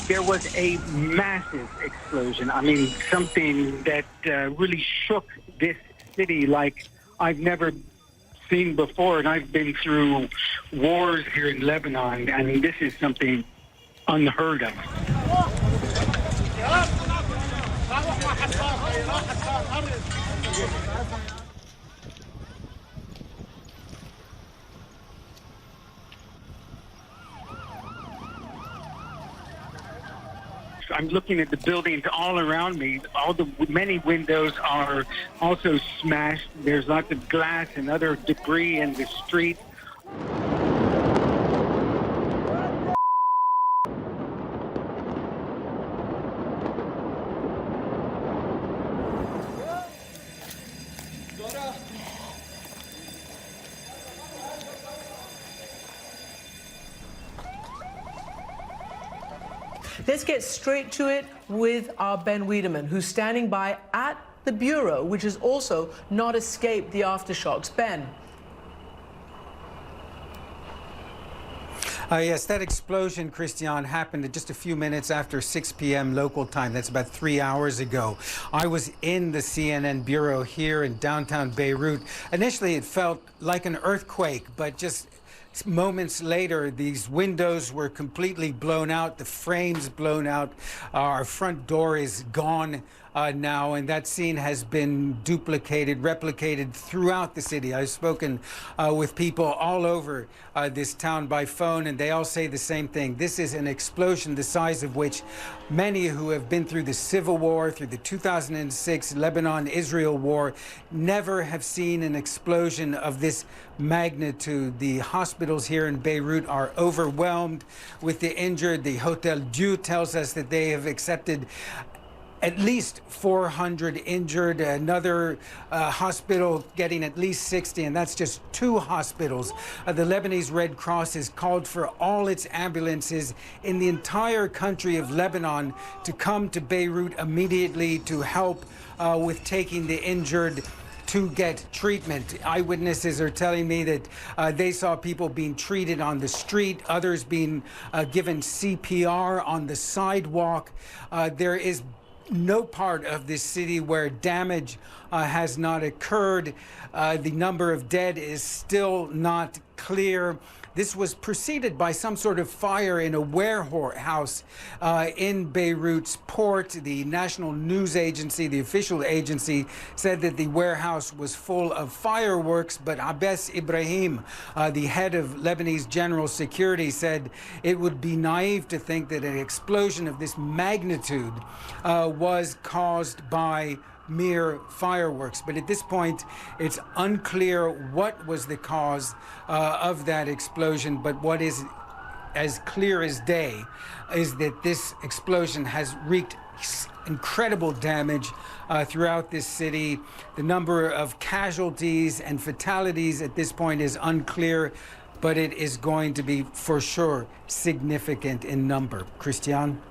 There was a massive explosion. I mean, something that really shook this city like I've never seen before. And I've been through wars here in Lebanon, and this is something unheard of. I'm looking at the buildings all around me. Many windows are also smashed. There's lots of glass and other debris in the street. Let's get straight to it with our Ben Wiedemann, who's standing by at the Bureau, which has also not escaped the aftershocks. Ben. Yes, that explosion, Christian, happened just a few minutes after 6 p.m. local time. That's about 3 hours ago. I was in the CNN bureau here in downtown Beirut. Initially, it felt like an earthquake, but just moments later, these windows were completely blown out, the frames blown out. Our front door is gone now, and that scene has been replicated throughout the city. I've spoken with people all over this town by phone, and they all say the same thing. This is an explosion the size of which many who have been through the civil war, through the 2006 Lebanon-Israel war, never have seen an explosion of this magnitude. The hospitals here in Beirut are overwhelmed with the injured. The Hotel Dieu tells us that they have accepted at least 400 injured, another hospital getting at least 60, and that's just 2 hospitals. The Lebanese Red Cross has called for all its ambulances in the entire country of Lebanon to come to Beirut immediately to help with taking the injured to get treatment. Eyewitnesses are telling me that they saw people being treated on the street, others being given CPR on the sidewalk. There is no part of this city where damage has not occurred. The number of dead is still not clear. This was preceded by some sort of fire in a warehouse in Beirut's port. The national news agency, the official agency, said that the warehouse was full of fireworks, but Abbas Ibrahim, the head of Lebanese General Security, said it would be naive to think that an explosion of this magnitude was caused by mere fireworks. But at this point, it's unclear what was the cause of that explosion. But what is as clear as day is that this explosion has wreaked incredible damage throughout this city. The number of casualties and fatalities at this point is unclear, but it is going to be for sure significant in number. Christian?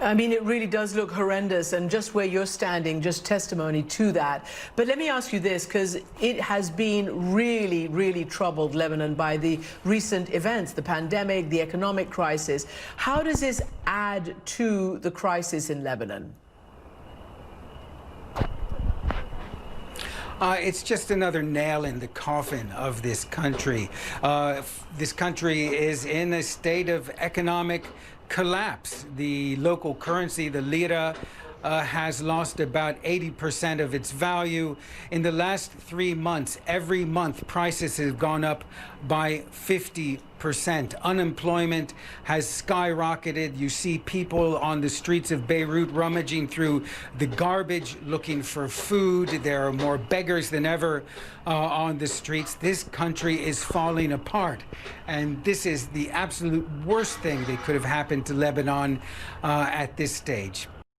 I mean, it really does look horrendous, and just where you're standing, just testimony to that. But let me ask you this, because it has been really, really troubled, Lebanon, by the recent events, the pandemic, the economic crisis. How does this add to the crisis in Lebanon? It's just another nail in the coffin of this country. This country is in a state of economic collapse. The local currency, the lira, has lost about 80% of its value. In the last 3 months, every month, prices have gone up by 50%. Unemployment has skyrocketed. You see people on the streets of Beirut rummaging through the garbage looking for food. There are more beggars than ever on the streets. This country is falling apart, and this is the absolute worst thing that could have happened to Lebanon at this stage.